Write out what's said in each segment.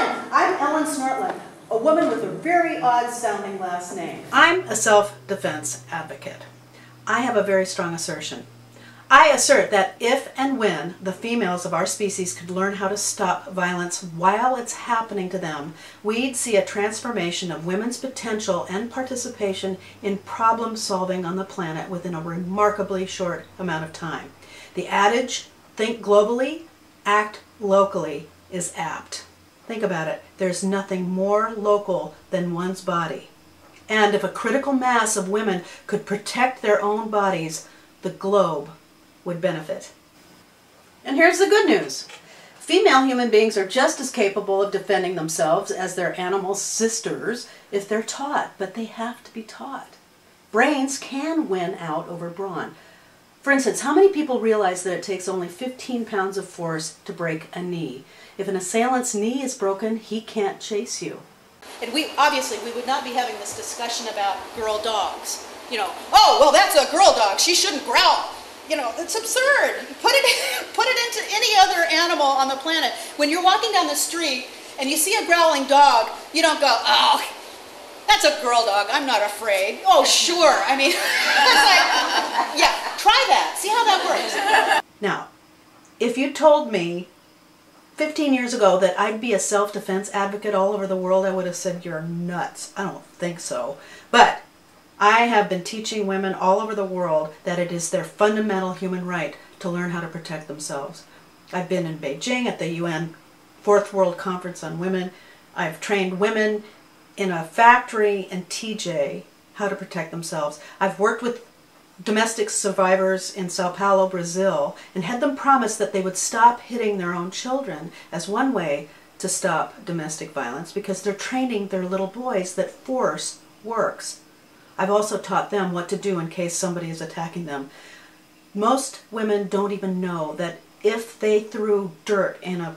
Hi, I'm Snortland, a woman with a very odd-sounding last name. I'm a self-defense advocate. I have a very strong assertion. I assert that if and when the females of our species could learn how to stop violence while it's happening to them, we'd see a transformation of women's potential and participation in problem solving on the planet within a remarkably short amount of time. The adage, think globally, act locally, is apt. Think about it. There's nothing more local than one's body. And if a critical mass of women could protect their own bodies, the globe would benefit. And here's the good news. Female human beings are just as capable of defending themselves as their animal sisters if they're taught, but they have to be taught. Brains can win out over brawn. For instance, how many people realize that it takes only 15 pounds of force to break a knee? If an assailant's knee is broken, he can't chase you. And obviously we would not be having this discussion about girl dogs. You know, oh, well, that's a girl dog, she shouldn't growl. You know, it's absurd. Put it into any other animal on the planet. When you're walking down the street and you see a growling dog, you don't go, oh, that's a girl dog, I'm not afraid. Oh, sure. I mean, it's like, yeah, try that. See how that works. Now, if you told me 15 years ago that I'd be a self-defense advocate all over the world, I would have said, you're nuts. I don't think so. But I have been teaching women all over the world that it is their fundamental human right to learn how to protect themselves. I've been in Beijing at the UN Fourth World Conference on Women. I've trained women in a factory in TJ how to protect themselves. I've worked with domestic survivors in Sao Paulo, Brazil, and had them promise that they would stop hitting their own children as one way to stop domestic violence, because they're training their little boys that force works. I've also taught them what to do in case somebody is attacking them. Most women don't even know that if they threw dirt in an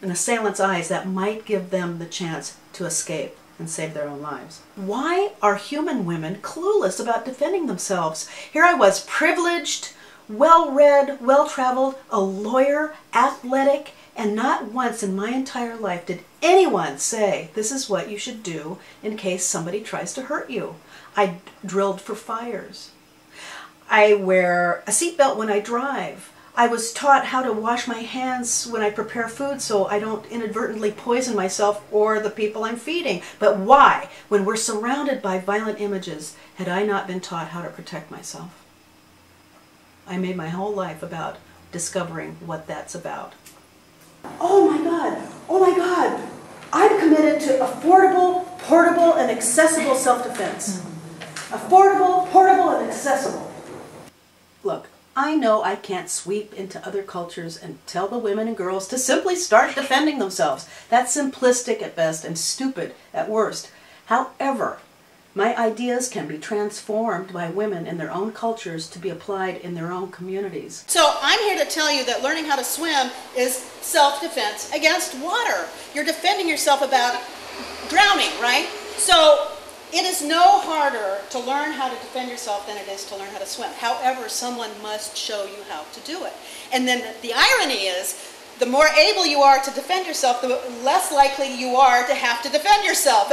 assailant's eyes, that might give them the chance to escape and save their own lives. Why are human women clueless about defending themselves? Here I was, privileged, well-read, well-traveled, a lawyer, athletic, and not once in my entire life did anyone say, this is what you should do in case somebody tries to hurt you. I drilled for fires. I wear a seatbelt when I drive. I was taught how to wash my hands when I prepare food so I don't inadvertently poison myself or the people I'm feeding. But why, when we're surrounded by violent images, had I not been taught how to protect myself? I made my whole life about discovering what that's about. Oh my God, oh my God. I'm committed to affordable, portable, and accessible self-defense. Affordable, portable, and accessible. Look, I know I can't sweep into other cultures and tell the women and girls to simply start defending themselves. That's simplistic at best and stupid at worst. However, my ideas can be transformed by women in their own cultures to be applied in their own communities. So I'm here to tell you that learning how to swim is self-defense against water. You're defending yourself about drowning, right? So it is no harder to learn how to defend yourself than it is to learn how to swim. However, someone must show you how to do it. And then the irony is, the more able you are to defend yourself, the less likely you are to have to defend yourself.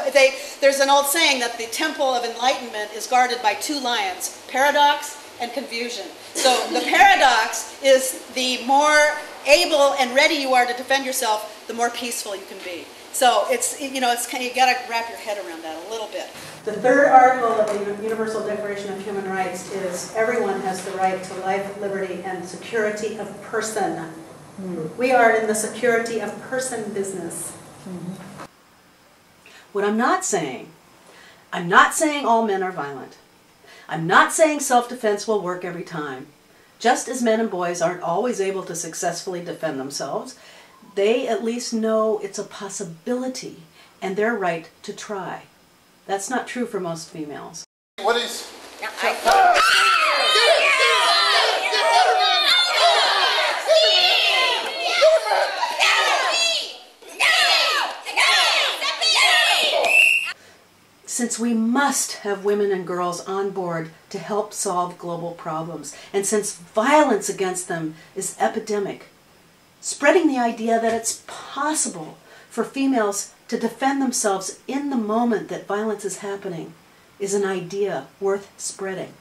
There's an old saying that the temple of enlightenment is guarded by two lions, paradox and confusion. So the paradox is the more able and ready you are to defend yourself, the more peaceful you can be. So it's, you know, you got to wrap your head around that a little bit. The third article of the Universal Declaration of Human Rights is everyone has the right to life, liberty, and security of person. We are in the security of person business. What I'm not saying all men are violent. I'm not saying self-defense will work every time. Just as men and boys aren't always able to successfully defend themselves, they at least know it's a possibility and they're right to try. That's not true for most females. What is... Since we must have women and girls on board to help solve global problems, and since violence against them is epidemic, spreading the idea that it's possible for females to defend themselves in the moment that violence is happening is an idea worth spreading.